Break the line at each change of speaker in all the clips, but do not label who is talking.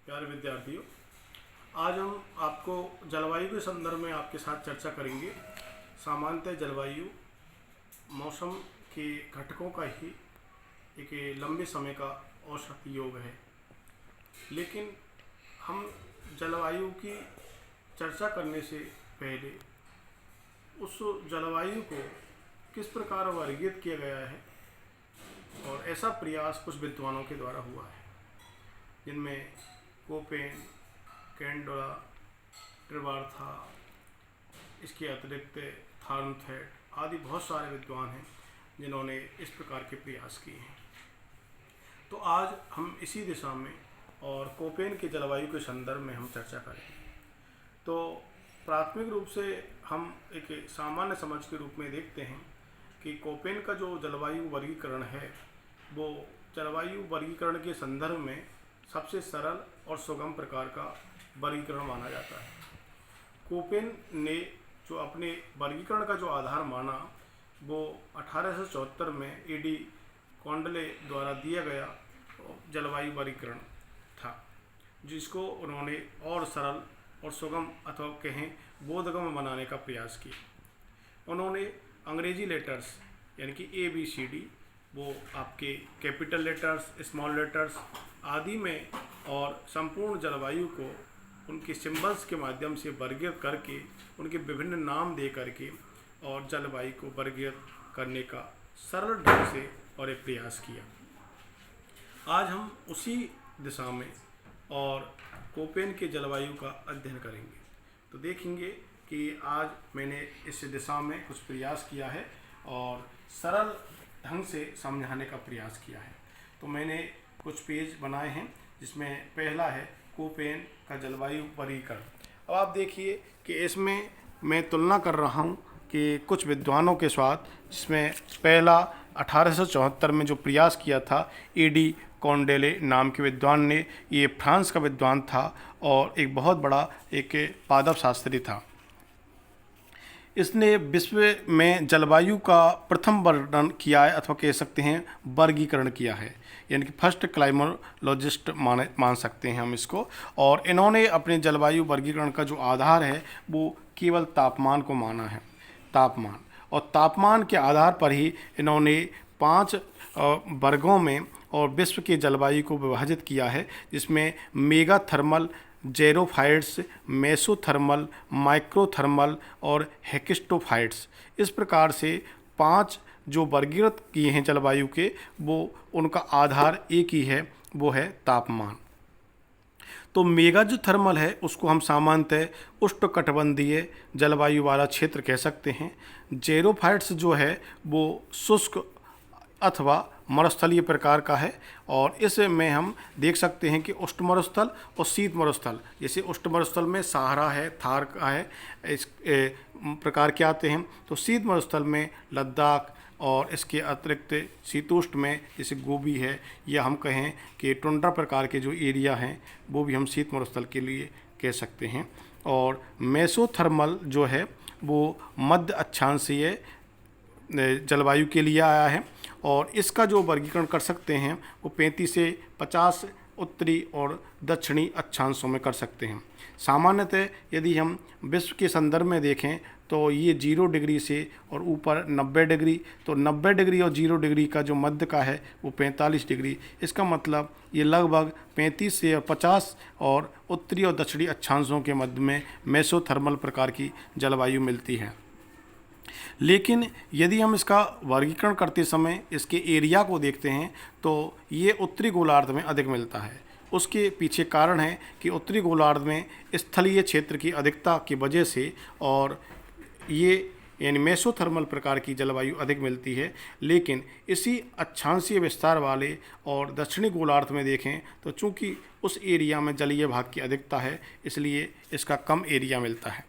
प्यारे विद्यार्थियों, आज हम आपको जलवायु के संदर्भ में आपके साथ चर्चा करेंगे। सामान्यतः जलवायु मौसम के घटकों का ही एक लंबे समय का औसत योग है, लेकिन हम जलवायु की चर्चा करने से पहले उस जलवायु को किस प्रकार वर्गीकृत किया गया है, और ऐसा प्रयास कुछ विद्वानों के द्वारा हुआ है, जिनमें कोपेन, कैंडोला, ट्रिवार्था, इसके अतिरिक्त थार्नथेट आदि बहुत सारे विद्वान हैं जिन्होंने इस प्रकार के प्रयास किए हैं। तो आज हम इसी दिशा में और कोपेन के जलवायु के संदर्भ में हम चर्चा करेंगे। तो प्राथमिक रूप से हम एक सामान्य समझ के रूप में देखते हैं कि कोपेन का जो जलवायु वर्गीकरण है वो जलवायु वर्गीकरण के संदर्भ में सबसे सरल और सुगम प्रकार का वर्गीकरण माना जाता है। कोपेन ने जो अपने वर्गीकरण का जो आधार माना वो 1874 में एडी कॉन्डले द्वारा दिया गया जलवायु वर्गीकरण था, जिसको उन्होंने और सरल और सुगम अथवा कहें बोधगम्य बनाने का प्रयास किया। उन्होंने अंग्रेजी लेटर्स यानी कि ABCD वो आपके कैपिटल लेटर्स, स्मॉल लेटर्स आदि में और संपूर्ण जलवायु को उनके सिंबल्स के माध्यम से वर्गीकृत करके उनके विभिन्न नाम दे करके और जलवायु को वर्गीकृत करने का सरल ढंग से और एक प्रयास किया। आज हम उसी दिशा में और कोपेन के जलवायु का अध्ययन करेंगे। तो देखेंगे कि आज मैंने इस दिशा में कुछ प्रयास किया है और सरल ढंग से समझाने का प्रयास किया है। तो मैंने कुछ पेज बनाए हैं, जिसमें पहला है कोपेन का जलवायु वर्गीकरण। अब आप देखिए कि इसमें मैं तुलना कर रहा हूं कि कुछ विद्वानों के साथ, जिसमें पहला 1874 में जो प्रयास किया था एडी कॉन्डेले नाम के विद्वान ने, ये फ्रांस का विद्वान था और एक बहुत बड़ा एक पादप शास्त्री था। इसने विश्व में जलवायु का प्रथम वर्णन किया है, अथवा कह सकते हैं वर्गीकरण किया है, यानी कि फर्स्ट क्लाइमेटोलॉजिस्ट मान सकते हैं हम इसको। और इन्होंने अपने जलवायु वर्गीकरण का जो आधार है वो केवल तापमान को माना है, तापमान, और तापमान के आधार पर ही इन्होंने 5 वर्गों में और विश्व के जलवायु को विभाजित किया है, जिसमें मेगा थर्मल, जेरोफाइट्स, मेसोथर्मल, माइक्रोथर्मल और हेक्स्टोफाइट्स, इस प्रकार से 5 जो वर्गीकृत किए हैं जलवायु के, वो उनका आधार एक ही है, वो है तापमान। तो मेगा जो थर्मल है उसको हम सामान्यतः उष्णकटिबंधीय जलवायु वाला क्षेत्र कह सकते हैं। जेरोफाइट्स जो है वो शुष्क अथवा मरुस्थलीय प्रकार का है, और इसमें हम देख सकते हैं कि उष्ण मरुस्थल और शीत मरुस्थल, जैसे उष्ण मरुस्थल में सहारा है, थार का है, इस प्रकार के आते हैं। तो शीत मरुस्थल में लद्दाख और इसके अतिरिक्त शीतोष्ण में जैसे गोबी है, या हम कहें कि टुंड्रा प्रकार के जो एरिया हैं वो भी हम शीत मरुस्थल के लिए कह सकते हैं। और मेसोथर्मल जो है वो मध्य अक्षांशीय जलवायु के लिए आया है, और इसका जो वर्गीकरण कर सकते हैं वो 35 से 50 उत्तरी और दक्षिणी अक्षांशों में कर सकते हैं। सामान्यतः यदि हम विश्व के संदर्भ में देखें तो ये 0 डिग्री से और ऊपर 90 डिग्री, तो 90 डिग्री और 0 डिग्री का जो मध्य का है वो 45 डिग्री। इसका मतलब ये लगभग 35 से 50 और उत्तरी और दक्षिणी अक्षांशों के मध्य में मेसोथर्मल प्रकार की जलवायु मिलती है। लेकिन यदि हम इसका वर्गीकरण करते समय इसके एरिया को देखते हैं तो ये उत्तरी गोलार्ध में अधिक मिलता है। उसके पीछे कारण है कि उत्तरी गोलार्ध में स्थलीय क्षेत्र की अधिकता की वजह से और ये यानी मेसोथर्मल प्रकार की जलवायु अधिक मिलती है। लेकिन इसी अक्षांशीय विस्तार वाले और दक्षिणी गोलार्ध में देखें तो चूंकि उस एरिया में जलीय भाग की अधिकता है, इसलिए इसका कम एरिया मिलता है।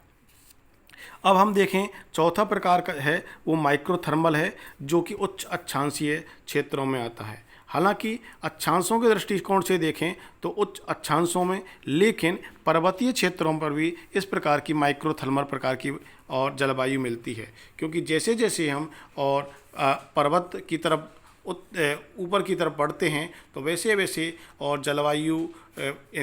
अब हम देखें चौथा प्रकार का है वो माइक्रोथर्मल है, जो कि उच्च अक्षांशीय क्षेत्रों में आता है। हालांकि अक्षांशों के दृष्टिकोण से देखें तो उच्च अक्षांशों में, लेकिन पर्वतीय क्षेत्रों पर भी इस प्रकार की माइक्रोथर्मल प्रकार की और जलवायु मिलती है, क्योंकि जैसे जैसे हम और पर्वत की तरफ ऊपर की तरफ बढ़ते हैं तो वैसे वैसे और जलवायु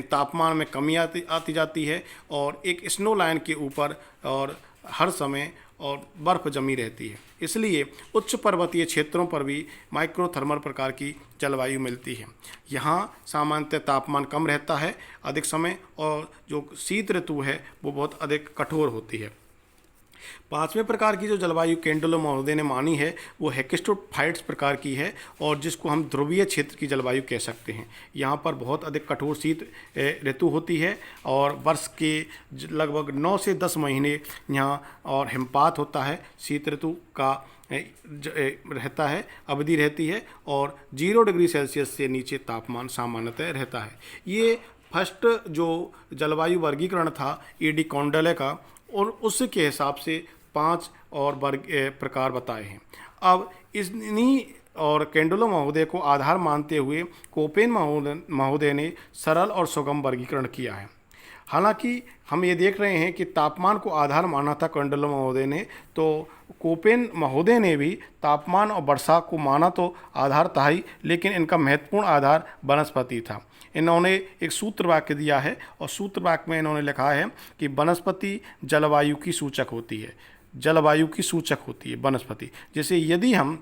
तापमान में कमी आती जाती है और एक स्नो लाइन के ऊपर और हर समय और बर्फ़ जमी रहती है। इसलिए उच्च पर्वतीय क्षेत्रों पर भी माइक्रोथर्मल प्रकार की जलवायु मिलती है। यहाँ सामान्यतः तापमान कम रहता है अधिक समय, और जो शीत ऋतु है वो बहुत अधिक कठोर होती है। पांचवें प्रकार की जो जलवायु केंडुलम महोदय ने मानी है वो हेक्स्टोफाइट्स प्रकार की है, और जिसको हम ध्रुवीय क्षेत्र की जलवायु कह सकते हैं। यहाँ पर बहुत अधिक कठोर शीत ऋतु होती है और वर्ष के लगभग 9 से 10 महीने यहाँ और हिमपात होता है। शीत ऋतु का रहता है, अवधि रहती है, और 0 डिग्री सेल्सियस से नीचे तापमान सामान्यतः रहता है। ये फर्स्ट जो जलवायु वर्गीकरण था एडी कॉन्डले का, और उसके हिसाब से 5 और वर्ग प्रकार बताए हैं। अब इन्हीं और केंडुलम महोदय को आधार मानते हुए कोपेन महोदय ने सरल और सुगम वर्गीकरण किया है। हालांकि हम ये देख रहे हैं कि तापमान को आधार माना था केंडुलम महोदय ने, तो कोपेन महोदय ने भी तापमान और वर्षा को माना तो आधार था ही, लेकिन इनका महत्वपूर्ण आधार वनस्पति था। इन्होंने एक सूत्र वाक्य दिया है, और सूत्र वाक्य में इन्होंने लिखा है कि वनस्पति जलवायु की सूचक होती है। जलवायु की सूचक होती है वनस्पति। जैसे यदि हम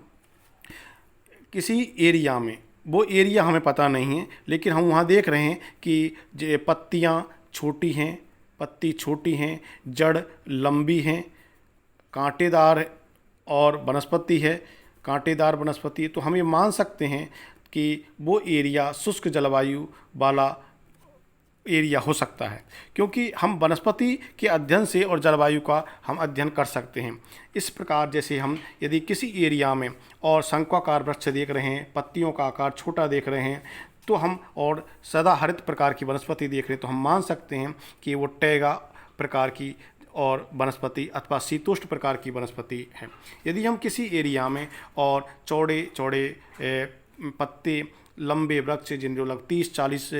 किसी एरिया में, वो एरिया हमें पता नहीं है, लेकिन हम वहाँ देख रहे हैं कि पत्तियाँ छोटी हैं, पत्ती छोटी हैं, जड़ लंबी हैं, कांटेदार और वनस्पति है, कांटेदार वनस्पति, तो हम ये मान सकते हैं कि वो एरिया शुष्क जलवायु वाला एरिया हो सकता है, क्योंकि हम वनस्पति के अध्ययन से और जलवायु का हम अध्ययन कर सकते हैं। इस प्रकार जैसे हम यदि किसी एरिया में और शंक्वाकार वृक्ष देख रहे हैं, पत्तियों का आकार छोटा देख रहे हैं, तो हम और सदाहरित प्रकार की वनस्पति देख रहे हैं, तो हम मान सकते हैं कि वो टैगा प्रकार की और वनस्पति अथवा शीतोष्ण प्रकार की वनस्पति है। यदि हम किसी एरिया में और चौड़े चौड़े पत्ते लंबे वृक्ष जिन जो 30-40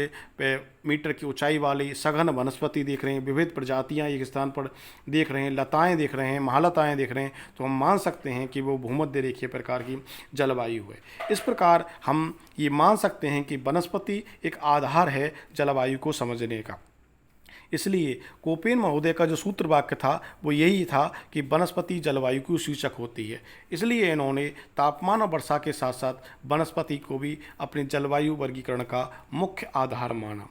मीटर की ऊंचाई वाली सघन वनस्पति देख रहे हैं, विविध प्रजातियां एक स्थान पर देख रहे हैं, लताएं देख रहे हैं, महालताएं देख रहे हैं, तो हम मान सकते हैं कि वो भूमध्य रेखीय प्रकार की जलवायु है। इस प्रकार हम ये मान सकते हैं कि वनस्पति एक आधार है जलवायु को समझने का। इसलिए कोपेन महोदय का जो सूत्र वाक्य था वो यही था कि वनस्पति जलवायु की सूचक होती है। इसलिए इन्होंने तापमान और वर्षा के साथ साथ वनस्पति को भी अपने जलवायु वर्गीकरण का मुख्य आधार माना।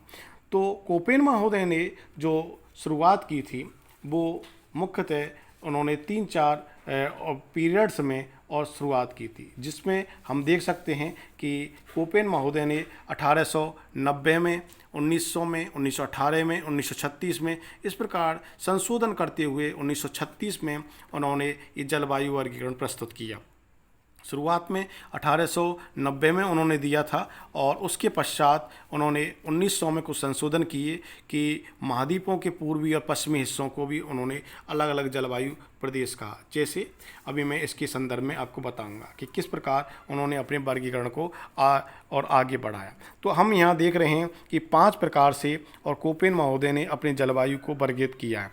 तो कोपेन महोदय ने जो शुरुआत की थी वो मुख्यतः उन्होंने 3-4 पीरियड्स में और शुरुआत की थी, जिसमें हम देख सकते हैं कि कोपेन महोदय ने 1890 में, 1900 में, 1918 में, 1936 में, इस प्रकार संशोधन करते हुए 1936 में उन्होंने ये जलवायु वर्गीकरण प्रस्तुत किया। शुरुआत में 1890 में उन्होंने दिया था, और उसके पश्चात उन्होंने 1900 में कुछ संशोधन किए कि महाद्वीपों के पूर्वी और पश्चिमी हिस्सों को भी उन्होंने अलग अलग जलवायु प्रदेश कहा। जैसे अभी मैं इसके संदर्भ में आपको बताऊंगा कि किस प्रकार उन्होंने अपने वर्गीकरण को और आगे बढ़ाया। तो हम यहाँ देख रहे हैं कि 5 प्रकार से और कोपेन महोदय ने अपने जलवायु को वर्गीकृत किया है,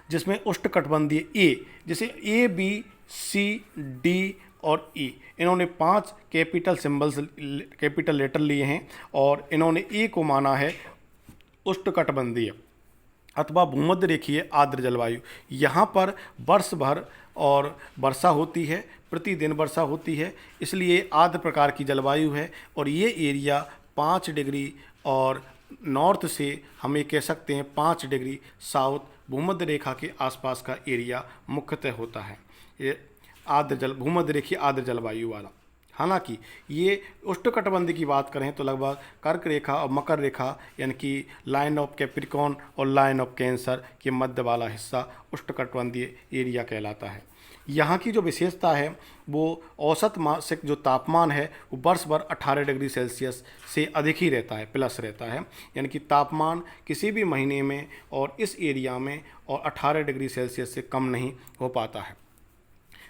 जिसमें उष्णकटिबंधीय ए, जैसे A, B, C, D और E, इन्होंने 5 कैपिटल लेटर लिए हैं, और इन्होंने ए को माना है उष्णकटिबंधीय अथवा भूमध्य रेखीय आर्द्र जलवायु। यहाँ पर वर्ष भर और वर्षा होती है, प्रतिदिन वर्षा होती है, इसलिए आर्द्र प्रकार की जलवायु है। और ये एरिया 5 डिग्री और नॉर्थ से हम ये कह सकते हैं 5 डिग्री साउथ भूमध्य रेखा के आसपास का एरिया मुख्यतः होता है, ये भूमध्य रेखीय आर्द्र जलवायु वाला। हालांकि ये उष्णकटिबंधीय की बात करें तो लगभग कर्क रेखा और मकर रेखा यानी कि लाइन ऑफ कैप्रिकॉर्न और लाइन ऑफ कैंसर के मध्य वाला हिस्सा उष्णकटिबंधीय एरिया कहलाता है। यहाँ की जो विशेषता है वो औसत मासिक जो तापमान है वो वर्ष भर 18 डिग्री सेल्सियस से अधिक ही रहता है, प्लस रहता है, यानी कि तापमान किसी भी महीने में और इस एरिया में और 18 डिग्री सेल्सियस से कम नहीं हो पाता है।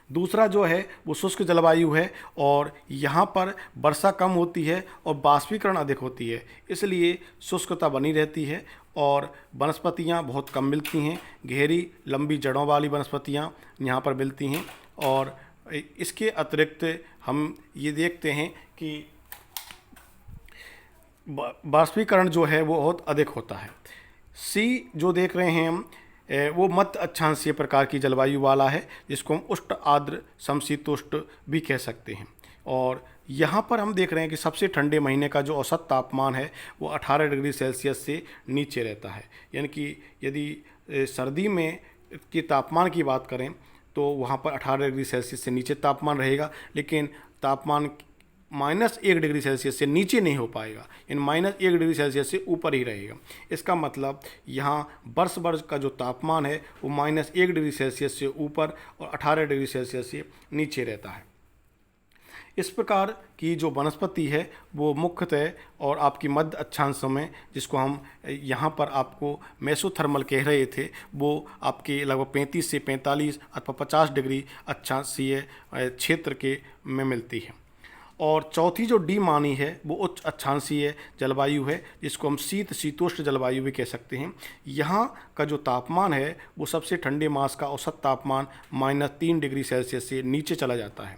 दूसरा जो है वो शुष्क जलवायु है, और यहाँ पर वर्षा कम होती है और बाष्पीकरण अधिक होती है, इसलिए शुष्कता बनी रहती है और वनस्पतियाँ बहुत कम मिलती हैं। गहरी लंबी जड़ों वाली वनस्पतियाँ यहाँ पर मिलती हैं, और इसके अतिरिक्त हम ये देखते हैं कि बाष्पीकरण जो है वो बहुत अधिक होता है। सी जो देख रहे हैं हम वो मध्य अक्षांशीय प्रकार की जलवायु वाला है, जिसको हम उष्ण आर्द्र समशीतोष्ण भी कह सकते हैं। और यहाँ पर हम देख रहे हैं कि सबसे ठंडे महीने का जो औसत तापमान है वो 18 डिग्री सेल्सियस से नीचे रहता है। यानी कि यदि सर्दी में के तापमान की बात करें तो वहाँ पर 18 डिग्री सेल्सियस से नीचे तापमान रहेगा, लेकिन तापमान -1 डिग्री सेल्सियस से नीचे नहीं हो पाएगा, इन -1 डिग्री सेल्सियस से ऊपर ही रहेगा। इसका मतलब यहाँ वर्ष का जो तापमान है वो -1 डिग्री सेल्सियस से ऊपर और 18 डिग्री सेल्सियस से नीचे रहता है। इस प्रकार की जो वनस्पति है वो मुख्यतः और आपकी मध्य अक्षांशों में, जिसको हम यहाँ पर आपको मेसोथर्मल कह रहे थे, वो आपके लगभग 35 से 45 अथवा 50 डिग्री अक्षांशीय क्षेत्र के में मिलती है। और चौथी जो डी मानी है वो उच्च अक्षांशीय जलवायु है, जिसको हम शीतोष्ण जलवायु भी कह सकते हैं। यहाँ का जो तापमान है वो सबसे ठंडे मास का औसत तापमान -3 डिग्री सेल्सियस से नीचे चला जाता है,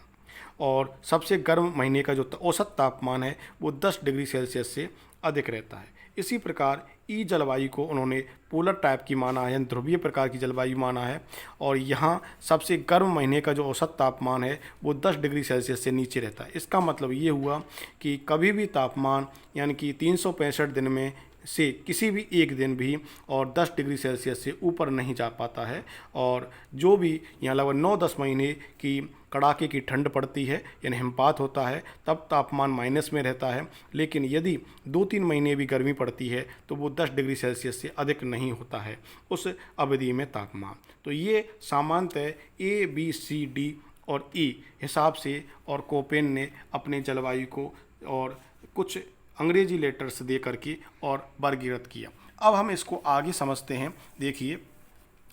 और सबसे गर्म महीने का जो औसत तापमान है वो 10 डिग्री सेल्सियस से अधिक रहता है। इसी प्रकार ई जलवायु को उन्होंने पोलर टाइप की माना है, यानी ध्रुवीय प्रकार की जलवायु माना है, और यहाँ सबसे गर्म महीने का जो औसत तापमान है वो 10 डिग्री सेल्सियस से नीचे रहता है। इसका मतलब ये हुआ कि कभी भी तापमान यानी कि 365 दिन में से किसी भी एक दिन भी और 10 डिग्री सेल्सियस से ऊपर नहीं जा पाता है। और जो भी यहाँ लगभग 9-10 महीने की कड़ाके की ठंड पड़ती है यानी हिमपात होता है, तब तापमान माइनस में रहता है, लेकिन यदि 2-3 महीने भी गर्मी पड़ती है तो वो 10 डिग्री सेल्सियस से अधिक नहीं होता है उस अवधि में तापमान। तो ये सामान्यतः ABCD और E हिसाब से और कोपेन ने अपने जलवायु को और कुछ अंग्रेजी लेटर्स दे करके और वर्गीकृत किया। अब हम इसको आगे समझते हैं। देखिए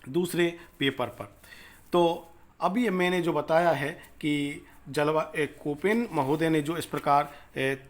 दूसरे पेपर पर, तो अभी मैंने जो बताया है कि कोपेन महोदय ने जो इस प्रकार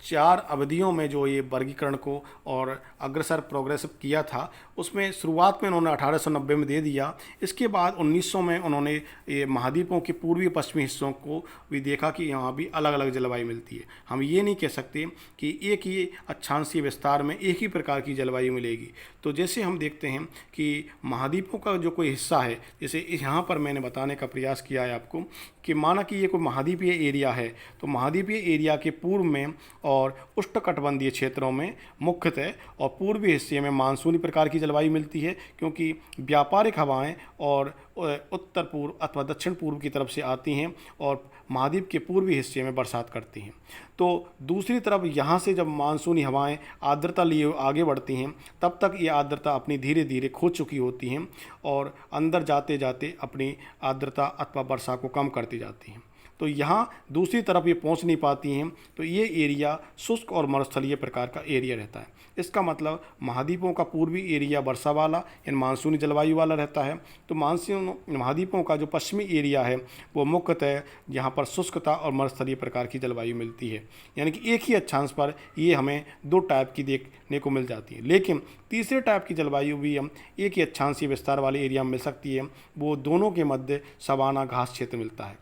4 अवधियों में जो ये वर्गीकरण को और अग्रसर प्रोग्रेसिव किया था, उसमें शुरुआत में उन्होंने 1890 में दे दिया। इसके बाद 1900 में उन्होंने ये महाद्वीपों के पूर्वी पश्चिमी हिस्सों को भी देखा कि यहाँ भी अलग अलग जलवायु मिलती है। हम ये नहीं कह सकते कि एक ही अक्षांशीय विस्तार में एक ही प्रकार की जलवायु मिलेगी। तो जैसे हम देखते हैं कि महाद्वीपों का जो कोई हिस्सा है, जैसे यहाँ पर मैंने बताने का प्रयास किया है आपको कि माना कि ये कोई महाद्वीपीय एरिया है, तो महाद्वीपीय एरिया के पूर्व में और उष्णकटिबंधीय क्षेत्रों में मुख्यतः और पूर्वी हिस्से में मानसूनी प्रकार की जलवायु मिलती है, क्योंकि व्यापारिक हवाएं और उत्तर पूर्व अथवा दक्षिण पूर्व की तरफ से आती हैं और महाद्वीप के पूर्वी हिस्से में बरसात करती हैं। तो दूसरी तरफ यहाँ से जब मानसूनी हवाएं आर्द्रता लिए आगे बढ़ती हैं, तब तक ये आर्द्रता अपनी धीरे धीरे खो चुकी होती हैं और अंदर जाते जाते अपनी आर्द्रता अथवा वर्षा को कम करती जाती हैं। तो यहाँ दूसरी तरफ ये पहुँच नहीं पाती हैं, तो ये एरिया शुष्क और मरुस्थलीय प्रकार का एरिया रहता है। इसका मतलब महाद्वीपों का पूर्वी एरिया वर्षा वाला यानी मानसूनी जलवायु वाला रहता है, तो महाद्वीपों का जो पश्चिमी एरिया है वो मुख्यतः यहाँ पर शुष्कता और मरुस्थलीय प्रकार की जलवायु मिलती है। यानी कि एक ही अक्षांश पर ये हमें 2 टाइप की देखने को मिल जाती है। लेकिन तीसरे टाइप की जलवायु भी हम एक ही अक्षांशीय विस्तार वाले एरिया में मिल सकती है, वो दोनों के मध्य सवाना घास क्षेत्र मिलता है,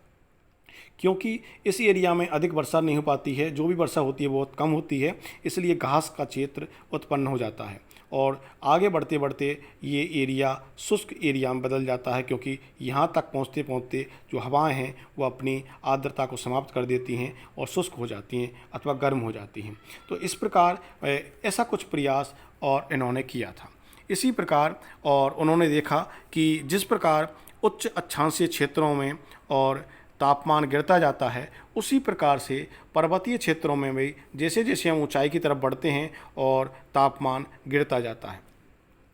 क्योंकि इस एरिया में अधिक वर्षा नहीं हो पाती है, जो भी वर्षा होती है बहुत कम होती है, इसलिए घास का क्षेत्र उत्पन्न हो जाता है और आगे बढ़ते बढ़ते ये एरिया शुष्क एरिया में बदल जाता है, क्योंकि यहाँ तक पहुँचते पहुँचते जो हवाएं हैं वो अपनी आर्द्रता को समाप्त कर देती हैं और शुष्क हो जाती हैं अथवा गर्म हो जाती हैं। तो इस प्रकार ऐसा कुछ प्रयास और इन्होंने किया था। इसी प्रकार और उन्होंने देखा कि जिस प्रकार उच्च अक्षांशीय क्षेत्रों में और तापमान गिरता जाता है, उसी प्रकार से पर्वतीय क्षेत्रों में भी जैसे जैसे हम ऊंचाई की तरफ बढ़ते हैं और तापमान गिरता जाता है,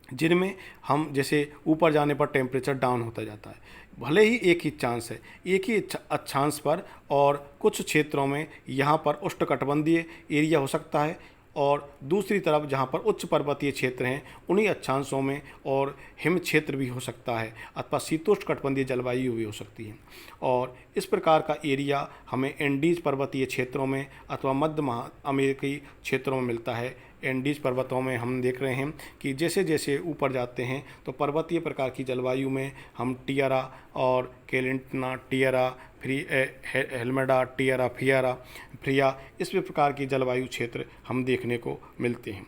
जिनमें हम जैसे ऊपर जाने पर टेम्परेचर डाउन होता जाता है। भले ही एक ही चांस है, एक ही अक्षांश पर, और कुछ क्षेत्रों में यहाँ पर उष्णकटिबंधीय एरिया हो सकता है और दूसरी तरफ जहाँ पर उच्च पर्वतीय क्षेत्र हैं उन्हीं अक्षांशों में और हिम क्षेत्र भी हो सकता है अथवा शीतोष्ण कटिबंधीय जलवायु भी हो सकती है। और इस प्रकार का एरिया हमें एंडीज पर्वतीय क्षेत्रों में अथवा मध्य अमेरिकी क्षेत्रों में मिलता है, एंडीज पर्वतों में हम देख रहे हैं कि जैसे जैसे ऊपर जाते हैं तो पर्वतीय प्रकार की जलवायु में हम टिएरा और कैलिंटना टिएरा हेल्मेडा टिएरा फ्रिया इस प्रकार की जलवायु क्षेत्र हम देखने को मिलते हैं।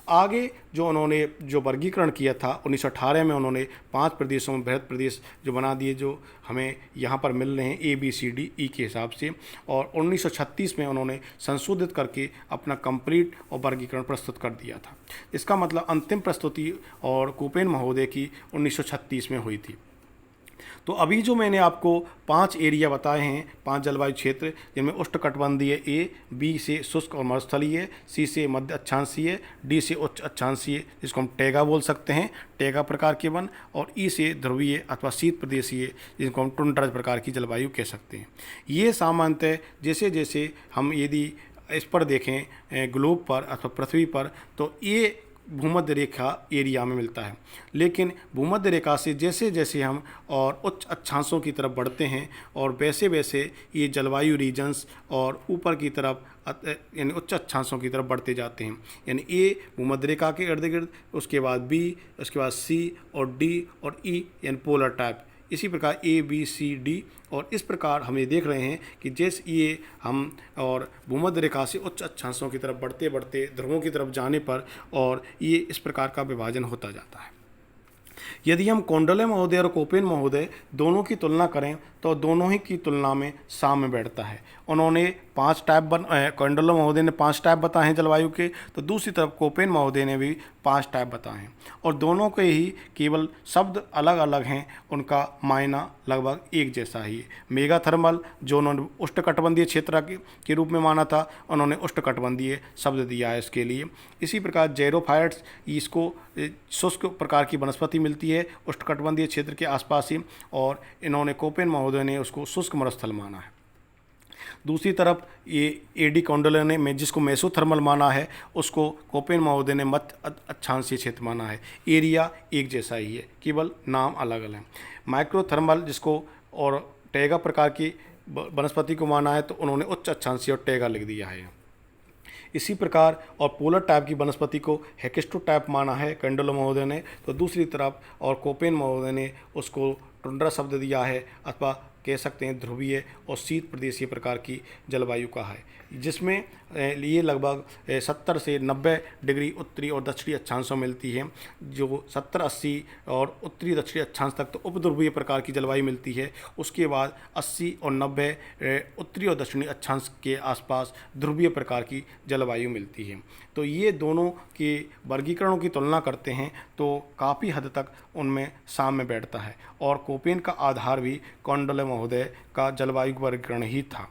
आगे जो उन्होंने जो वर्गीकरण किया था 1918 में, उन्होंने 5 प्रदेशों में बृहद प्रदेश जो बना दिए, जो हमें यहाँ पर मिल रहे हैं ABCDE के हिसाब से, और 1936 में उन्होंने संशोधित करके अपना कंप्लीट और वर्गीकरण प्रस्तुत कर दिया था। इसका मतलब अंतिम प्रस्तुति और कोपेन महोदय की 1936 में हुई थी। तो अभी जो मैंने आपको 5 एरिया बताए हैं, 5 जलवायु क्षेत्र, जिनमें उष्णकटिबंधीय A, B से शुष्क और मरुस्थलीय, C से मध्य अक्षांशीय, D से उच्च अक्षांशीय जिसको हम टैगा बोल सकते हैं, टैगा प्रकार के वन, और E से ध्रुवीय अथवा शीत प्रदेशीय जिनको हम टुंड्रा प्रकार की जलवायु कह सकते हैं। ये सामान्यतः जैसे जैसे हम यदि इस पर देखें ग्लोब पर अथवा पृथ्वी पर, तो ये भूमध्य रेखा एरिया में मिलता है। लेकिन भूमध्य रेखा से जैसे जैसे हम और उच्च अक्षांशों की तरफ बढ़ते हैं और वैसे वैसे ये जलवायु रीजन्स और ऊपर की तरफ यानी उच्च अक्षांशों की तरफ बढ़ते जाते हैं। यानी ए भूमध्य रेखा के इर्द गिर्द, उसके बाद बी, उसके बाद सी और डी और ई यानी पोलर टाइप। इसी प्रकार ABCD, और इस प्रकार हम ये देख रहे हैं कि जैसे ये हम और भूमध्य रेखा से उच्च अक्षांशों की तरफ बढ़ते बढ़ते ध्रुवों की तरफ जाने पर और ये इस प्रकार का विभाजन होता जाता है। यदि हम कोंडले महोदय और कोपेन महोदय दोनों की तुलना करें तो दोनों ही की तुलना में साम्य बैठता है। उन्होंने 5 टाइप कोंडले महोदय ने 5 टाइप बताए हैं जलवायु के, तो दूसरी तरफ कोपेन महोदय ने भी 5 टाइप बताए हैं, और दोनों के ही केवल शब्द अलग अलग हैं, उनका मायना लगभग एक जैसा ही है। मेगा थर्मल जो उन्होंने उष्णकटिबंधीय क्षेत्र के रूप में माना था, उन्होंने उष्णकटिबंधीय शब्द दिया है इसके लिए। इसी प्रकार जेरोफाइट्स, इसको शुष्क प्रकार की वनस्पति मिलती है उष्णकटिबंधीय क्षेत्र के आसपास ही, और इन्होंने कोपेन महोदय ने उसको शुष्क मरुस्थल माना है। दूसरी तरफ ये AD कोंडले ने में जिसको मेसोथर्मल माना है, उसको कोपेन महोदय ने मध्य अक्षांशीय क्षेत्र माना है। एरिया एक जैसा ही है, केवल नाम अलग अलग है। माइक्रोथर्मल जिसको और टैगा प्रकार की वनस्पति को माना है, तो उन्होंने उच्च अक्षांशीय और टैगा लिख दिया है। इसी प्रकार और पोलर टाइप की वनस्पति को हेकेस्टो टाइप माना है कोंडले महोदय ने, तो दूसरी तरफ और कोपेन महोदय ने उसको टुंड्रा शब्द दिया है, अथवा कह सकते हैं ध्रुवीय और शीत प्रदेशीय प्रकार की जलवायु का है, जिसमें ये लगभग 70 से 90 डिग्री उत्तरी और दक्षिणी अक्षांशों मिलती है। जो 70-80 और उत्तरी दक्षिणी अक्षांश तक तो उपध्रुवीय प्रकार की जलवायु मिलती है। उसके बाद 80 और 90 उत्तरी और दक्षिणी अक्षांश के आसपास ध्रुवीय प्रकार की जलवायु मिलती है। तो ये दोनों के वर्गीकरणों की तुलना करते हैं तो काफ़ी हद तक उनमें साम्य बैठता है, और कोपेन का आधार भी कोंडले महोदय का जलवायु वर्गीकरण ही था।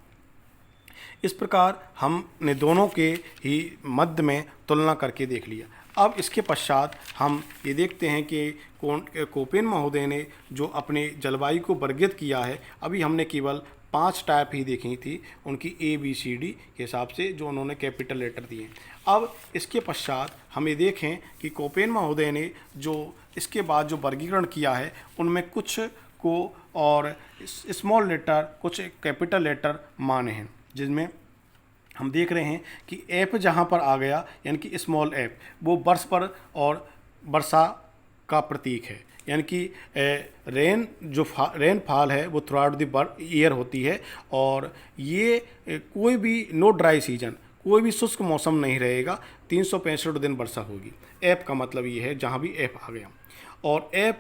इस प्रकार हमने दोनों के ही मध्य में तुलना करके देख लिया। अब इसके पश्चात हम ये देखते हैं कि कोपेन महोदय ने जो अपने जलवायु को वर्गीकृत किया है, अभी हमने केवल 5 टाइप ही देखी थी उनकी ABCD के हिसाब से, जो उन्होंने कैपिटल लेटर दिए। अब इसके पश्चात हम ये देखें कि कोपेन महोदय ने जो इसके बाद जो वर्गीकरण किया है, उनमें कुछ को और स्मॉल लेटर कुछ कैपिटल लेटर माने हैं, जिसमें हम देख रहे हैं कि F जहाँ पर आ गया यानी कि स्मॉल f, वो वर्ष पर और वर्षा का प्रतीक है। यानी कि रेनफॉल है वो थ्रू आउट द ईयर होती है, और ये कोई भी नो ड्राई सीजन, कोई भी शुष्क मौसम नहीं रहेगा, 365 दिन वर्षा होगी। F का मतलब ये है जहाँ भी F आ गया, और F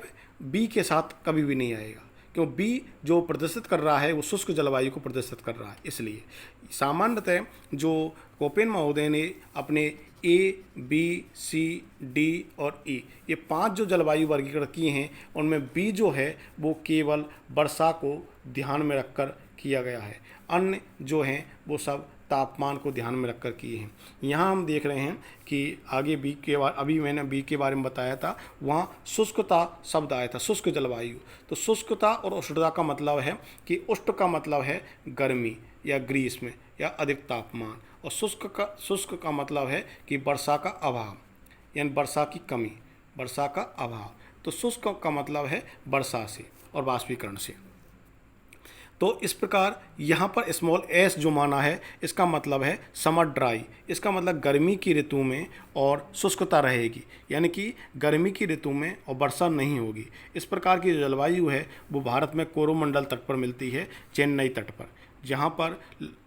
B के साथ कभी भी नहीं आएगा, क्यों B जो प्रदर्शित कर रहा है वो शुष्क जलवायु को प्रदर्शित कर रहा है। इसलिए सामान्यतः जो कोपेन महोदय ने अपने A, B, C, D और E ये 5 जो जलवायु वर्गीकरण किए हैं, उनमें B जो है वो केवल वर्षा को ध्यान में रखकर किया गया है, अन्य जो हैं वो सब तापमान को ध्यान में रखकर किए हैं। यहाँ हम देख रहे हैं कि आगे B के बारे, अभी मैंने B के बारे में बताया था, वहाँ शुष्कता शब्द आया था, शुष्क जलवायु। तो शुष्कता और उष्णता का मतलब है कि उष्ण का मतलब है गर्मी या ग्रीष्म या अधिक तापमान, और शुष्क का मतलब है कि वर्षा का अभाव, यानी वर्षा की कमी, वर्षा का अभाव। तो शुष्क का मतलब है वर्षा से और वाष्पीकरण से। तो इस प्रकार यहाँ पर स्मॉल एस जो माना है इसका मतलब है समर ड्राई, इसका मतलब गर्मी की ऋतु में और शुष्कता रहेगी, यानी कि गर्मी की ऋतु में और वर्षा नहीं होगी। इस प्रकार की जो जलवायु है वो भारत में कोरोमंडल तट पर मिलती है, चेन्नई तट पर, जहाँ पर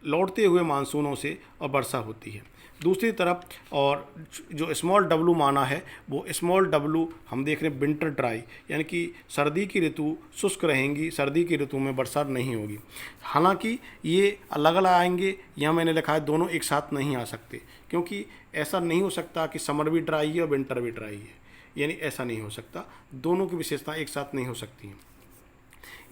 लौटते हुए मानसूनों से और वर्षा होती है। दूसरी तरफ और जो स्मॉल डब्लू माना है वो स्मॉल डब्लू हम देख रहे हैं विंटर ड्राई, यानी कि सर्दी की ऋतु शुष्क रहेंगी, सर्दी की ऋतु में बरसात नहीं होगी। हालांकि ये अलग अलग आएंगे, यहाँ मैंने लिखा है दोनों एक साथ नहीं आ सकते, क्योंकि ऐसा नहीं हो सकता कि समर भी ड्राई है और विंटर भी ड्राई है, यानी ऐसा नहीं हो सकता, दोनों की विशेषताएँ एक साथ नहीं हो सकती हैं।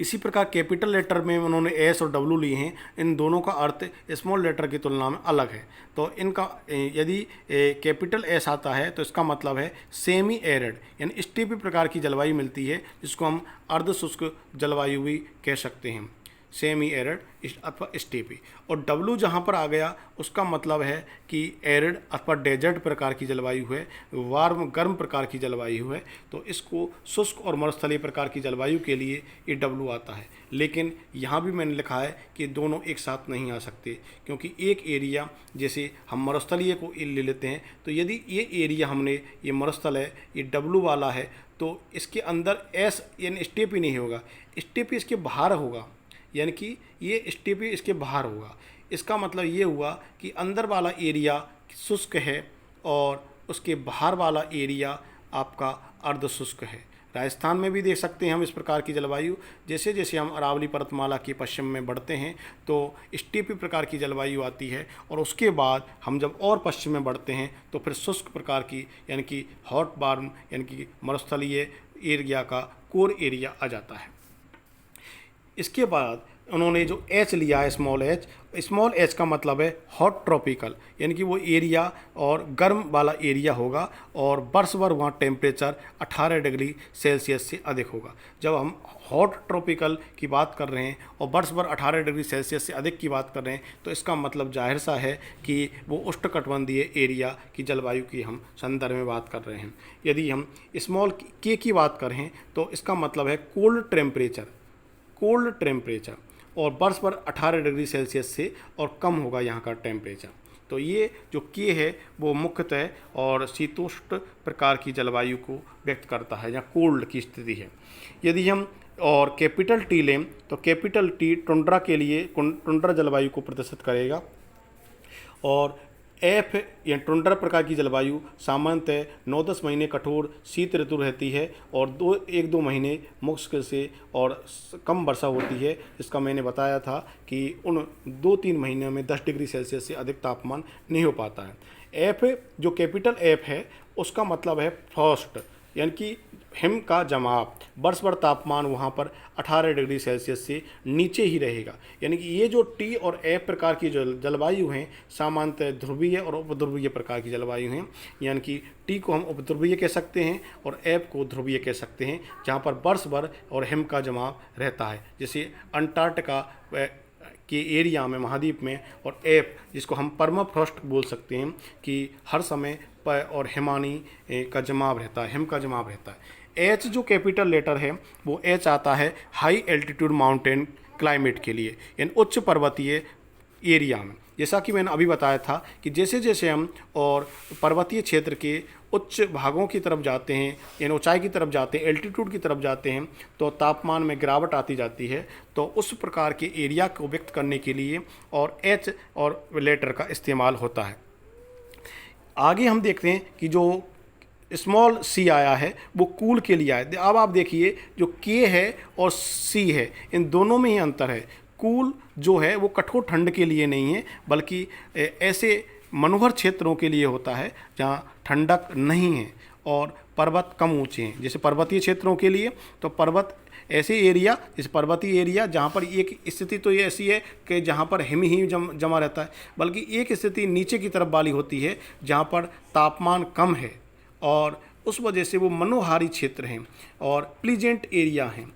इसी प्रकार कैपिटल लेटर में उन्होंने एस और डब्लू लिए हैं, इन दोनों का अर्थ स्मॉल लेटर की तुलना में अलग है। तो इनका यदि कैपिटल एस आता है तो इसका मतलब है सेमी एरिड, यानी स्टेपी प्रकार की जलवायु मिलती है, जिसको हम अर्ध शुष्क जलवायु भी कह सकते हैं, सेमी एरिड अथवा स्टेपी। और डब्लू जहाँ पर आ गया उसका मतलब है कि एरिड अथवा डेजर्ट प्रकार की जलवायु है, वार्म गर्म प्रकार की जलवायु है, तो इसको शुष्क और मरुस्थलीय प्रकार की जलवायु के लिए ये डब्लू आता है। लेकिन यहाँ भी मैंने लिखा है कि दोनों एक साथ नहीं आ सकते, क्योंकि एक एरिया, जैसे हम मरुस्थलीय को ले लेते हैं, तो यदि ये एरिया हमने, ये मरुस्थल है, ये डब्लू वाला है, तो इसके अंदर एस यानी स्टेपी नहीं होगा, स्टेपी इसके बाहर होगा, यानी कि ये स्टेपी इसके बाहर होगा। इसका मतलब ये हुआ कि अंदर वाला एरिया शुष्क है और उसके बाहर वाला एरिया आपका अर्ध शुष्क है। राजस्थान में भी देख सकते हैं हम इस प्रकार की जलवायु, जैसे जैसे हम अरावली पर्वतमाला के पश्चिम में बढ़ते हैं तो स्टेपी प्रकार की जलवायु आती है, और उसके बाद हम जब और पश्चिम में बढ़ते हैं तो फिर शुष्क प्रकार की, यानी कि हॉट वार्म, यानी कि मरुस्थलीय एरिया का कोर एरिया आ जाता है। इसके बाद उन्होंने जो एच लिया है स्मॉल एच का मतलब है हॉट ट्रॉपिकल, यानी कि वो एरिया और गर्म वाला एरिया होगा और वर्ष भर वहाँ टेम्परेचर 18 डिग्री सेल्सियस से अधिक होगा। जब हम हॉट ट्रॉपिकल की बात कर रहे हैं और वर्ष भर 18 डिग्री सेल्सियस से अधिक की बात कर रहे हैं, तो इसका मतलब जाहिर सा है कि वो उष्णकटिबंधीय एरिया की जलवायु की हम संदर्भ में बात कर रहे हैं। यदि हम स्मॉल के की बात करें तो इसका मतलब है कोल्ड टेम्परेचर और वर्ष भर 18 डिग्री सेल्सियस से और कम होगा यहाँ का टेम्परेचर। तो ये जो के है वो मुख्यतः और शीतोष्ण प्रकार की जलवायु को व्यक्त करता है, जहाँ कोल्ड की स्थिति है। यदि हम और कैपिटल टी लें तो कैपिटल टी टुंड्रा के लिए टुंड्रा जलवायु को प्रदर्शित करेगा, और एफ या टुंड्रा प्रकार की जलवायु सामान्यतः 9-10 महीने कठोर शीत ऋतु रहती है और 1-2 महीने मुश्किल से और कम वर्षा होती है। इसका मैंने बताया था कि उन 2-3 महीनों में 10 डिग्री सेल्सियस से अधिक तापमान नहीं हो पाता है। एफ जो कैपिटल एफ है उसका मतलब है फ्रॉस्ट, यानी कि हिम का जमाव। वर्ष भर तापमान वहाँ पर 18 डिग्री सेल्सियस से नीचे ही रहेगा, यानी कि ये जो टी और एफ प्रकार की जो जलवायु हैं सामान्यतः ध्रुवीय और उपध्रुवीय प्रकार की जलवायु हैं। यानी कि टी को हम उपध्रुवीय कह सकते हैं और एफ को ध्रुवीय कह सकते हैं, जहाँ पर वर्ष भर और हिम का जमाव रहता है, जैसे अंटार्कटिका के एरिया में, महाद्वीप में, और एफ जिसको हम परमाफ्रॉस्ट बोल सकते हैं कि हर समय और हिमानी का जमाव रहता है, हिम का जमाव रहता है। एच जो कैपिटल लेटर है वो एच आता है हाई एल्टीट्यूड माउंटेन क्लाइमेट के लिए, यानी उच्च पर्वतीय एरिया में। जैसा कि मैंने अभी बताया था कि जैसे जैसे हम और पर्वतीय क्षेत्र के उच्च भागों की तरफ जाते हैं, यानी ऊंचाई की तरफ जाते हैं, एल्टीट्यूड की तरफ जाते हैं, तो तापमान में गिरावट आती जाती है। तो उस प्रकार के एरिया को व्यक्त करने के लिए और एच और लेटर का इस्तेमाल होता है। आगे हम देखते हैं कि जो स्मॉल सी आया है वो कूल के लिए आया। अब आप देखिए जो के है और सी है, इन दोनों में ही अंतर है। कूल जो है वो कठोर ठंड के लिए नहीं है, बल्कि ऐसे मनोहर क्षेत्रों के लिए होता है जहाँ ठंडक नहीं है और पर्वत कम ऊंचे हैं। जैसे पर्वतीय क्षेत्रों के लिए तो पर्वत ऐसे एरिया, जैसे पर्वतीय एरिया जहाँ पर एक स्थिति तो ये ऐसी है कि जहाँ पर हिम ही जमा रहता है, बल्कि एक स्थिति नीचे की तरफ वाली होती है जहाँ पर तापमान कम है और उस वजह से वो मनोहारी क्षेत्र हैं और प्लीजेंट एरिया हैं,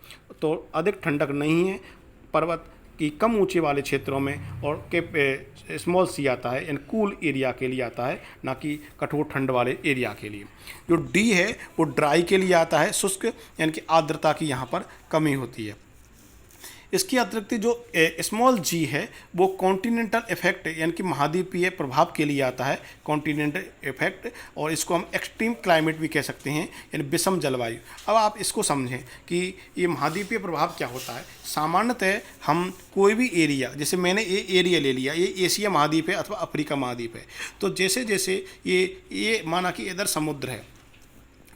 तो अधिक ठंडक नहीं है पर्वत की कम ऊंचे वाले क्षेत्रों में। और के स्मॉल सी आता है यानी कूल एरिया के लिए आता है, ना कि कठोर ठंड वाले एरिया के लिए। जो डी है वो ड्राई के लिए आता है, शुष्क यानी कि आर्द्रता की यहाँ पर कमी होती है। इसके अतिरिक्त जो स्मॉल जी है वो कॉन्टिनेंटल इफेक्ट यानी कि महाद्वीपीय प्रभाव के लिए आता है, कॉन्टिनेंटल इफेक्ट, और इसको हम एक्सट्रीम क्लाइमेट भी कह सकते हैं यानी विषम जलवायु। अब आप इसको समझें कि ये महाद्वीपीय प्रभाव क्या होता है। सामान्यतः हम कोई भी एरिया, जैसे मैंने ये एरिया ले लिया, ये एशिया महाद्वीप है अथवा अफ्रीका महाद्वीप है, तो जैसे जैसे ये माना कि इधर समुद्र है,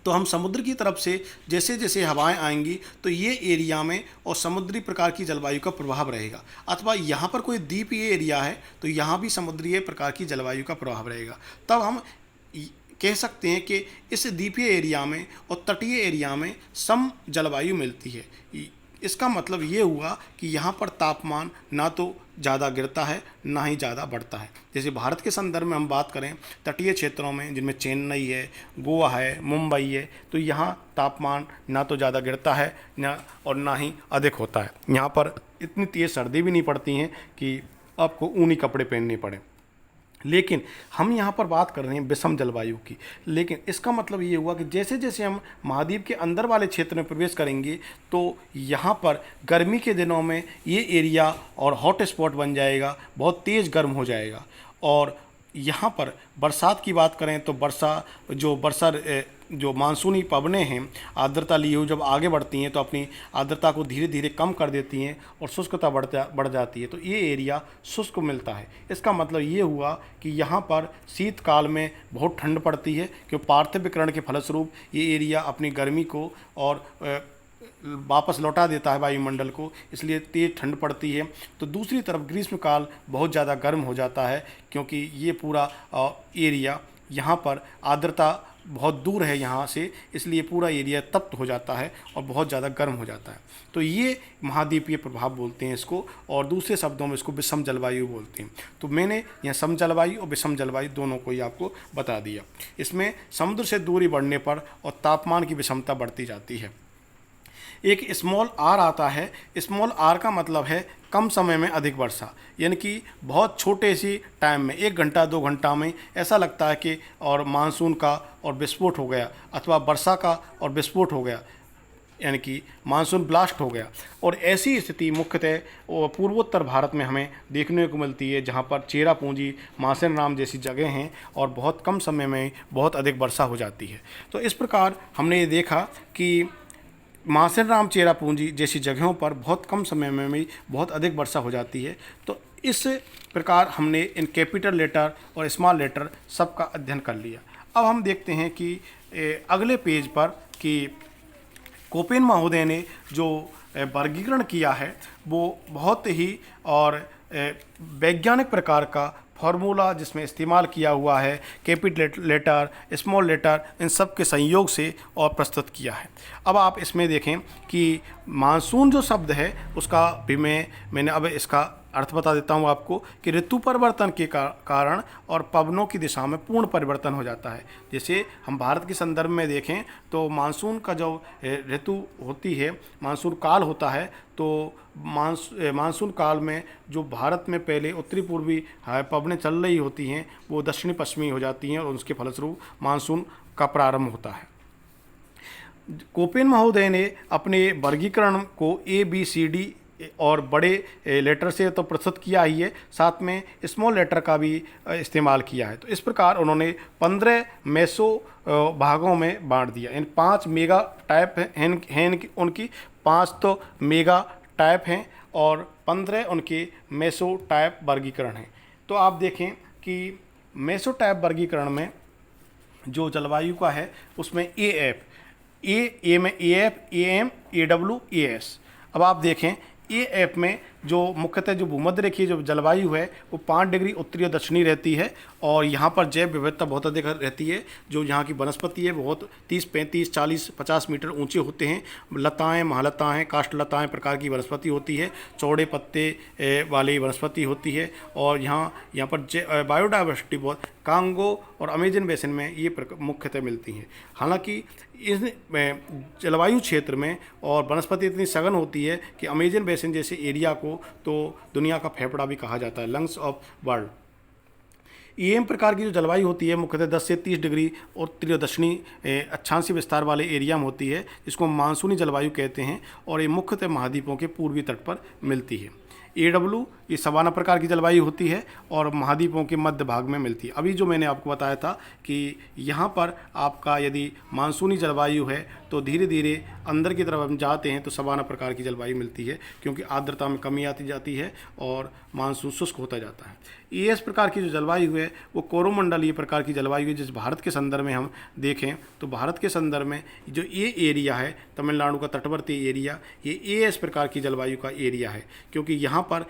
तो हम समुद्र की तरफ से जैसे जैसे हवाएं आएंगी तो ये एरिया में और समुद्री प्रकार की जलवायु का प्रभाव रहेगा। अथवा यहाँ पर कोई द्वीपीय एरिया है तो यहाँ भी समुद्रीय प्रकार की जलवायु का प्रभाव रहेगा। तब हम कह सकते हैं कि इस द्वीपीय एरिया में और तटीय एरिया में सम जलवायु मिलती है। इसका मतलब ये हुआ कि यहाँ पर तापमान ना तो ज़्यादा गिरता है ना ही ज़्यादा बढ़ता है। जैसे भारत के संदर्भ में हम बात करें तटीय क्षेत्रों में, जिनमें चेन्नई है, गोवा है, मुंबई है, तो यहाँ तापमान ना तो ज़्यादा गिरता है ना ही अधिक होता है। यहाँ पर इतनी तेज़ सर्दी भी नहीं पड़ती हैं कि आपको ऊनी कपड़े पहनने पड़े। लेकिन हम यहाँ पर बात कर रहे हैं विषम जलवायु की। लेकिन इसका मतलब ये हुआ कि जैसे जैसे हम महाद्वीप के अंदर वाले क्षेत्र में प्रवेश करेंगे तो यहाँ पर गर्मी के दिनों में ये एरिया और हॉट स्पॉट बन जाएगा, बहुत तेज़ गर्म हो जाएगा। और यहाँ पर बरसात की बात करें तो वर्षा जो मानसूनी पवनें हैं आर्द्रता लिए हुए जब आगे बढ़ती हैं तो अपनी आर्द्रता को धीरे धीरे कम कर देती हैं और शुष्कता बढ़ जाती है, तो ये एरिया शुष्क मिलता है। इसका मतलब ये हुआ कि यहाँ पर शीतकाल में बहुत ठंड पड़ती है, क्योंकि पार्थिवीकरण के फलस्वरूप ये एरिया अपनी गर्मी को और वापस लौटा देता है वायुमंडल को, इसलिए तेज़ ठंड पड़ती है। तो दूसरी तरफ ग्रीष्मकाल बहुत ज़्यादा गर्म हो जाता है, क्योंकि ये पूरा एरिया यहाँ पर आर्द्रता बहुत दूर है यहाँ से, इसलिए पूरा एरिया तप्त हो जाता है और बहुत ज़्यादा गर्म हो जाता है। तो ये महाद्वीपीय प्रभाव बोलते हैं इसको, और दूसरे शब्दों में इसको विषम जलवायु बोलते हैं। तो मैंने यहाँ सम जलवायु और विषम जलवायु दोनों को ही आपको बता दिया। इसमें समुद्र से दूरी बढ़ने पर और तापमान की विषमता बढ़ती जाती है। एक स्मॉल आर आता है। स्मॉल आर का मतलब है कम समय में अधिक वर्षा, यानी कि बहुत छोटे सी टाइम में 1 घंटा 2 घंटा में ऐसा लगता है कि और मानसून का और विस्फोट हो गया, अथवा वर्षा का और विस्फोट हो गया, यानी कि मानसून ब्लास्ट हो गया। और ऐसी स्थिति मुख्यतः पूर्वोत्तर भारत में हमें देखने को मिलती है, जहाँ पर चेरापूंजी, माथेरान जैसी जगह हैं और बहुत कम समय में बहुत अधिक वर्षा हो जाती है। तो इस प्रकार हमने ये देखा कि माथेरान, चेरापूंजी जैसी जगहों पर बहुत कम समय में भी बहुत अधिक वर्षा हो जाती है। तो इस प्रकार हमने इन कैपिटल लेटर और स्मॉल लेटर सबका अध्ययन कर लिया। अब हम देखते हैं कि अगले पेज पर कि कोपेन महोदय ने जो वर्गीकरण किया है वो बहुत ही और वैज्ञानिक प्रकार का फार्मूला जिसमें इस्तेमाल किया हुआ है, कैपिटल लेटर, स्मॉल लेटर, इन सब के संयोग से और प्रस्तुत किया है। अब आप इसमें देखें कि मानसून जो शब्द है उसका भी मैंने अब इसका अर्थ बता देता हूँ आपको कि ऋतु परिवर्तन के कारण और पवनों की दिशा में पूर्ण परिवर्तन हो जाता है। जैसे हम भारत के संदर्भ में देखें तो मानसून का जो ऋतु होती है, मानसून काल होता है, तो मानसून काल में जो भारत में पहले उत्तरी पूर्वी पवनें चल रही होती हैं वो दक्षिणी पश्चिमी हो जाती हैं और उसके फलस्वरूप मानसून का प्रारंभ होता है। कोपेन महोदय ने अपने वर्गीकरण को ABCD और बड़े लेटर से तो प्रस्तुत किया ही है, साथ में स्मॉल लेटर का भी इस्तेमाल किया है। तो इस प्रकार उन्होंने 15 मेसो भागों में बांट दिया। इन 5 मेगा टाइप हैं उनकी 5 तो मेगा टाइप हैं और 15 उनके मेसो टाइप वर्गीकरण हैं। तो आप देखें कि मेसो टाइप वर्गीकरण में जो जलवायु का है उसमें ए में AF, AM, AW, AS। अब आप देखें AF में जो मुख्यतः जो भूमध्य रेखीय जो जलवायु है वो 5 डिग्री उत्तरी और दक्षिणी रहती है और यहाँ पर जैव विविधता बहुत अधिक रहती है। जो यहाँ की वनस्पति है बहुत 30, 35, 40, 50 मीटर ऊंचे होते हैं। लताएं, महालताएं, काष्ठलताएं प्रकार की वनस्पति होती है, चौड़े पत्ते वाली वनस्पति होती है और यहाँ पर बायोडाइवर्सिटी बहुत कांगो और अमेजन बेसिन में ये मुख्यतः मिलती हैं। हालांकि इस जलवायु क्षेत्र में और वनस्पति इतनी सघन होती है कि अमेजन बेसिन जैसे एरिया को तो दुनिया का फेफड़ा भी कहा जाता है, लंग्स ऑफ वर्ल्ड। EM प्रकार की जो जलवायु होती है मुख्यतः 10 से 30 डिग्री उत्तरी दक्षिणी अक्षांशीय विस्तार वाले एरिया में होती है, जिसको हम मानसूनी जलवायु कहते हैं, और ये मुख्यतः महाद्वीपों के पूर्वी तट पर मिलती है। AW ये सवाना प्रकार की जलवायु होती है और महाद्वीपों के मध्य भाग में मिलती है। अभी जो मैंने आपको बताया था कि यहाँ पर आपका यदि मानसूनी जलवायु है तो धीरे धीरे अंदर की तरफ हम जाते हैं तो सवाना प्रकार की जलवायु मिलती है, क्योंकि आर्द्रता में कमी आती जाती है और मानसून शुष्क होता जाता है। ES प्रकार की जो जलवायु है वो कोरोमंडलीय प्रकार की जलवायु है। जिस भारत के संदर्भ में हम देखें तो भारत के संदर्भ में जो ये एरिया है तमिलनाडु का तटवर्ती एरिया, ये ES प्रकार की जलवायु का एरिया है, क्योंकि यहाँ पर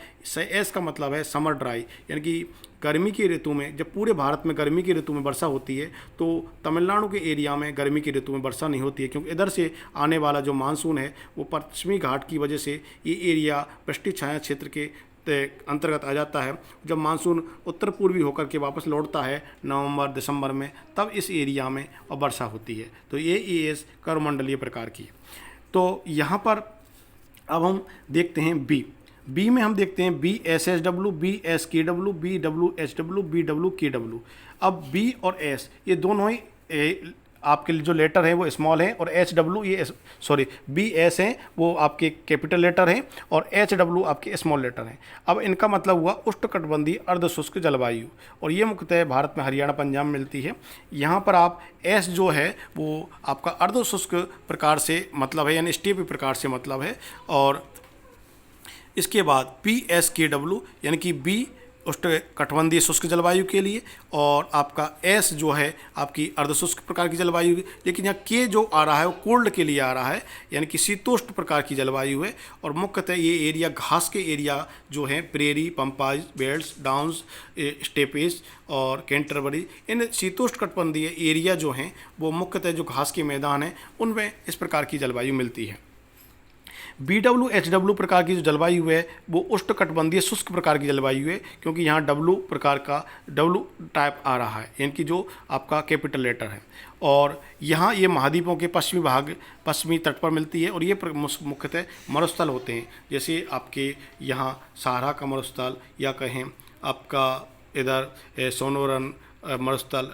एस का मतलब है समर ड्राई, यानी कि गर्मी की ऋतु में जब पूरे भारत में गर्मी की ऋतु में वर्षा होती है तो तमिलनाडु के एरिया में गर्मी की ऋतु में वर्षा नहीं होती है, क्योंकि इधर से आने वाला जो मानसून है वो पश्चिमी घाट की वजह से ये एरिया वृष्टि छाया क्षेत्र के अंतर्गत आ जाता है। जब मानसून उत्तर पूर्वी होकर के वापस लौटता है नवंबर दिसंबर में, तब इस एरिया में वर्षा होती है। तो ये ES कोरोमंडलीय प्रकार की। तो यहाँ पर अब हम देखते हैं बी में हम देखते हैं BSSW, BSKW, BWHW, BWKW। अब B और S ये दोनों ही आपके जो लेटर है वो स्मॉल है, और BS हैं वो आपके कैपिटल लेटर हैं और HW आपके स्मॉल लेटर हैं। अब इनका मतलब हुआ उष्णकटिबंधीय अर्धशुष्क जलवायु, और ये मुख्यतः भारत में हरियाणा पंजाब में मिलती है। यहाँ पर आप S जो है वो आपका अर्धशुष्क प्रकार से मतलब है, यानी स्टेपी प्रकार से मतलब है। और इसके बाद PSKW यानी कि B उष्णकटिबंधीय शुष्क जलवायु के लिए, और आपका S जो है आपकी अर्धशुष्क प्रकार की जलवायु, लेकिन यहाँ K जो आ रहा है वो कोल्ड के लिए आ रहा है, यानी कि शीतोष्ण प्रकार की जलवायु है। और मुख्यतः ये एरिया घास के एरिया जो हैं प्रेरी, पंपाज, बेल्ट्स, डाउन्स, स्टेपेस और कैंटरबरी, इन शीतोष्ण कटिबंधीय एरिया जो हैं वो मुख्यतः जो घास के मैदान हैं उनमें इस प्रकार की जलवायु मिलती है। BWHW प्रकार की जो जलवायु है वो उष्णकटिबंधीय शुष्क प्रकार की जलवायु है, क्योंकि यहाँ W प्रकार का W टाइप आ रहा है, यानी कि जो आपका कैपिटल लेटर है। और यहाँ ये महाद्वीपों के पश्चिमी भाग पश्चिमी तट पर मिलती है, और ये मुख्यतः मरुस्थल होते हैं, जैसे आपके यहाँ सहारा का मरुस्थल, या कहें आपका इधर सोनोरन मरुस्थल,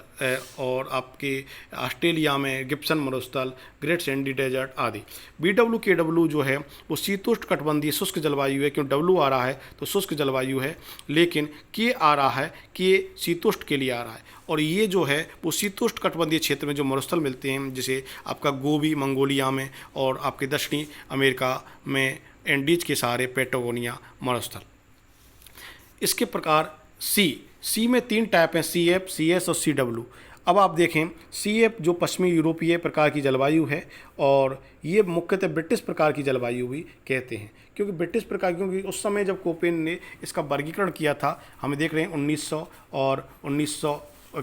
और आपके ऑस्ट्रेलिया में गिब्सन मरुस्थल, ग्रेट सैंडी डेजर्ट आदि। BWKW जो है वो शीतोष्ण कटिबंधीय शुष्क जलवायु है, क्यों W आ रहा है तो शुष्क जलवायु है, लेकिन K आ रहा है, K शीतोष्ण के लिए आ रहा है। और ये जो है वो शीतोष्ण कटिबंधीय क्षेत्र में जो मरुस्थल मिलते हैं, जैसे आपका गोबी मंगोलिया में, और आपके दक्षिणी अमेरिका में एंडीज के सहारे पैटागोनिया मरुस्थल। इसके प्रकार सी में 3 टाइप हैं, CF, CS और CW। अब आप देखें CF जो पश्चिमी यूरोपीय प्रकार की जलवायु है, और ये मुख्यतः ब्रिटिश प्रकार की जलवायु भी कहते हैं, क्योंकि ब्रिटिश प्रकार, क्योंकि उस समय जब कोपेन ने इसका वर्गीकरण किया था, हमें देख रहे हैं 1900 और 1900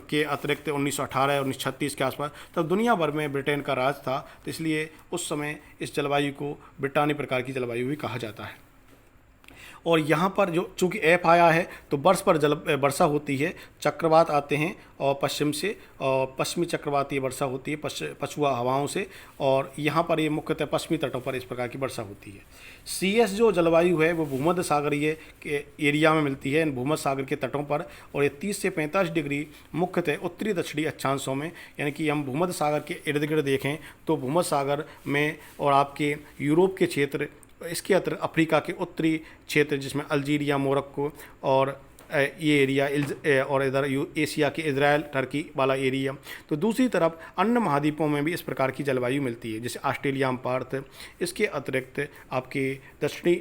के अतिरिक्त 1918 और 1936 के आसपास, तब दुनिया भर में ब्रिटेन का राज था, तो इसलिए उस समय इस जलवायु को ब्रिटानी प्रकार की जलवायु भी कहा जाता है। और यहाँ पर जो चूँकि F आया है तो वर्ष पर वर्षा होती है, चक्रवात आते हैं और पश्चिम से, और पश्चिमी चक्रवातीय वर्षा होती है पछुआ हवाओं से, और यहाँ पर ये मुख्यतः पश्चिमी तटों पर इस प्रकार की वर्षा होती है। CS जो जलवायु है वो भूमध्य सागरीय के एरिया में मिलती है, भूमध्य सागर के तटों पर, और ये 30 से 45 डिग्री मुख्यतः उत्तरी दक्षिणी अक्षांशों में, यानी कि हम भूमध्य सागर के इर्द गिर्द देखें तो भूमध्य सागर में और आपके यूरोप के क्षेत्र, इसके अतिरिक्त अफ्रीका के उत्तरी क्षेत्र जिसमें अल्जीरिया, मोरक्को और ये एरिया, और इधर एशिया के इजराइल, टर्की वाला एरिया। तो दूसरी तरफ अन्य महाद्वीपों में भी इस प्रकार की जलवायु मिलती है, जैसे ऑस्ट्रेलिया में पार्थ, इसके अतिरिक्त आपके दक्षिणी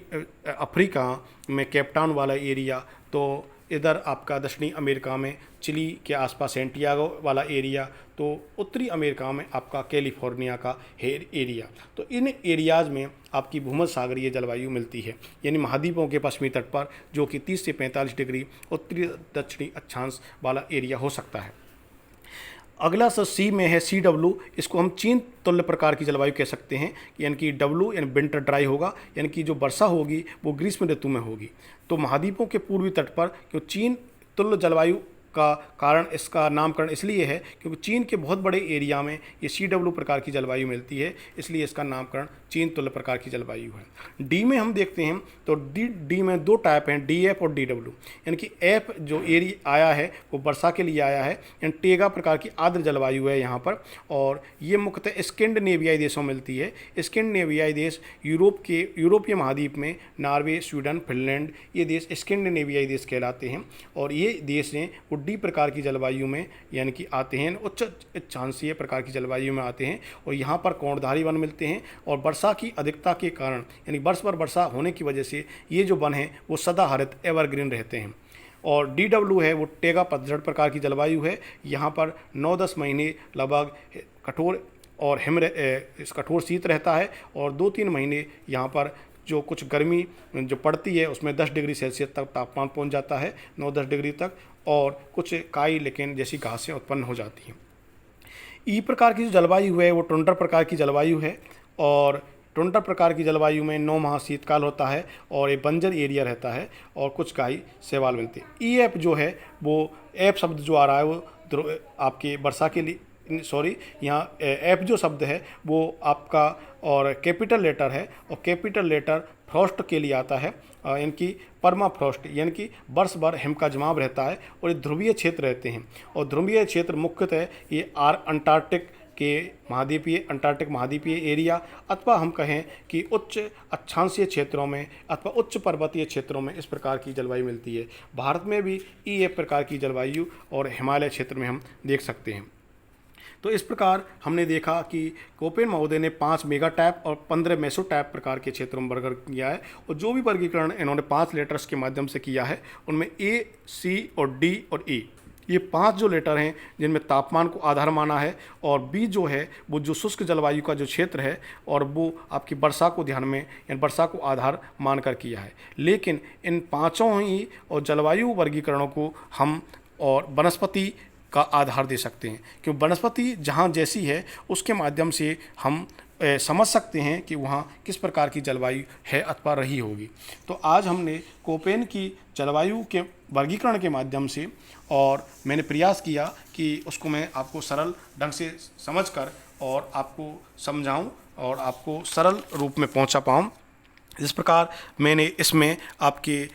अफ्रीका में केपटाउन वाला एरिया, तो इधर आपका दक्षिणी अमेरिका में चिली के आसपास सेंटियागो वाला एरिया, तो उत्तरी अमेरिका में आपका कैलिफोर्निया का हेर एरिया। तो इन एरियाज़ में आपकी भूमध्य सागरीय जलवायु मिलती है, यानी महाद्वीपों के पश्चिमी तट पर, जो कि 30 से 45 डिग्री उत्तरी दक्षिणी अक्षांश वाला एरिया हो सकता है। अगला सी में है CW, इसको हम चीन तुल्य प्रकार की जलवायु कह सकते हैं, यानी कि W यानी विंटर ड्राई होगा, यानी कि जो वर्षा होगी वो ग्रीष्म ऋतु में होगी। तो महाद्वीपों के पूर्वी तट पर जो चीन तुल्य जलवायु का कारण, इसका नामकरण इसलिए है क्योंकि चीन के बहुत बड़े एरिया में ये CW प्रकार की जलवायु मिलती है, इसलिए इसका नामकरण चीन तुल्य प्रकार की जलवायु है। डी में हम देखते हैं तो डी में दो टाइप हैं, DF और DW। यानी कि एफ जो एरिया आया है वो वर्षा के लिए आया है, यानी टेगा प्रकार की आर्द्र जलवायु है यहाँ पर, और ये मुख्यतः स्कैंडिनेवियाई देशों में मिलती है। स्कैंडिनेवियाई देश यूरोपीय महाद्वीप में नॉर्वे, स्वीडन, फिनलैंड, ये देश स्कैंडिनेवियाई देश कहलाते हैं, और ये देश हैं वो डी प्रकार की जलवायु में यानी कि आते हैं, उच्च अक्षांशीय प्रकार की जलवायु में आते हैं, और यहाँ पर कोणधारी वन मिलते हैं, और वर्षा की अधिकता के कारण यानी वर्ष पर वर्षा होने की वजह से ये जो वन है वो सदाहरित एवरग्रीन रहते हैं। और DW है वो टेगा पतझड़ प्रकार की जलवायु है, यहाँ पर 9-10 महीने लगभग कठोर और कठोर शीत रहता है, और 2-3 महीने यहाँ पर जो कुछ गर्मी जो पड़ती है उसमें 10 डिग्री सेल्सियस तक तापमान पहुँच जाता है, 9-10 डिग्री तक, और कुछ काई लेकिन जैसी घासें उत्पन्न हो जाती हैं। ई प्रकार की जो जलवायु है वो टुंड्रा प्रकार की जलवायु है, और टुंड्रा प्रकार की जलवायु में 9 माह शीतकाल होता है और एक बंजर एरिया रहता है, और कुछ गाई शैवाल मिलते हैं। EF जो है वो एफ शब्द जो आ रहा है वो आपके वर्षा के लिए, सॉरी यहाँ एफ जो शब्द है वो आपका और कैपिटल लेटर है, और कैपिटल लेटर फ्रॉस्ट के लिए आता है, इनकी परमाफ्रॉस्ट यानी कि वर्ष भर हिम का जमाव रहता है, और ये ध्रुवीय क्षेत्र रहते हैं। और ध्रुवीय क्षेत्र मुख्यतः ये अंटार्कटिक महाद्वीपीय एरिया, अथवा हम कहें कि उच्च अक्षांशीय क्षेत्रों में अथवा उच्च पर्वतीय क्षेत्रों में इस प्रकार की जलवायु मिलती है। भारत में भी EF प्रकार की जलवायु और हिमालय क्षेत्र में हम देख सकते हैं। तो इस प्रकार हमने देखा कि कोपेन महोदय ने 5 मेगा टाइप और 15 मेसो टाइप प्रकार के क्षेत्रों में वर्गीकरण किया है, और जो भी वर्गीकरण इन्होंने 5 लेटर्स के माध्यम से किया है उनमें A, C और D और E, ये 5 जो लेटर हैं जिनमें तापमान को आधार माना है, और बी जो है वो जो शुष्क जलवायु का जो क्षेत्र है और वो आपकी वर्षा को ध्यान में यानी वर्षा को आधार मानकर किया है। लेकिन इन पांचों ही और जलवायु वर्गीकरणों को हम और वनस्पति का आधार दे सकते हैं, क्योंकि वनस्पति जहाँ जैसी है उसके माध्यम से हम समझ सकते हैं कि वहाँ किस प्रकार की जलवायु है अथवा रही होगी। तो आज हमने कोपेन की जलवायु के वर्गीकरण के माध्यम से, और मैंने प्रयास किया कि उसको मैं आपको सरल ढंग से समझकर और आपको समझाऊं और आपको सरल रूप में पहुंचा पाऊं। इस प्रकार मैंने इसमें आपके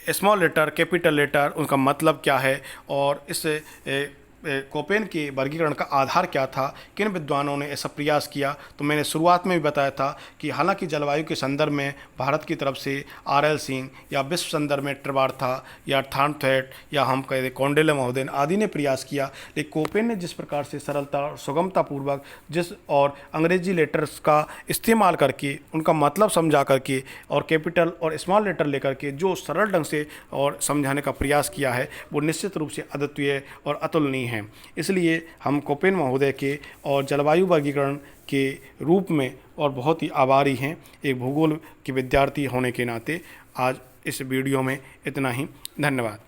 स्मॉल लेटर, कैपिटल लेटर, उनका मतलब क्या है और इस कोपेन के वर्गीकरण का आधार क्या था, किन विद्वानों ने ऐसा प्रयास किया। तो मैंने शुरुआत में भी बताया था कि हालांकि जलवायु के संदर्भ में भारत की तरफ से R.L. सिंह या विश्व संदर्भ में ट्रिवार्था या थार्नथ्वेट या हम कह दें कौंडिल्य महोदय आदि ने प्रयास किया, लेकिन कोपेन ने जिस प्रकार से सरलता और सुगमता पूर्वक और अंग्रेजी लेटर्स का इस्तेमाल करके उनका मतलब समझा करके और कैपिटल और स्मॉल लेटर लेकर के जो सरल ढंग से और समझाने का प्रयास किया है वो निश्चित रूप से अद्वितीय और अतुलनीय हैं। इसलिए हम कोपेन महोदय के और जलवायु वर्गीकरण के रूप में और बहुत ही आभारी हैं एक भूगोल के विद्यार्थी होने के नाते। आज इस वीडियो में इतना ही, धन्यवाद।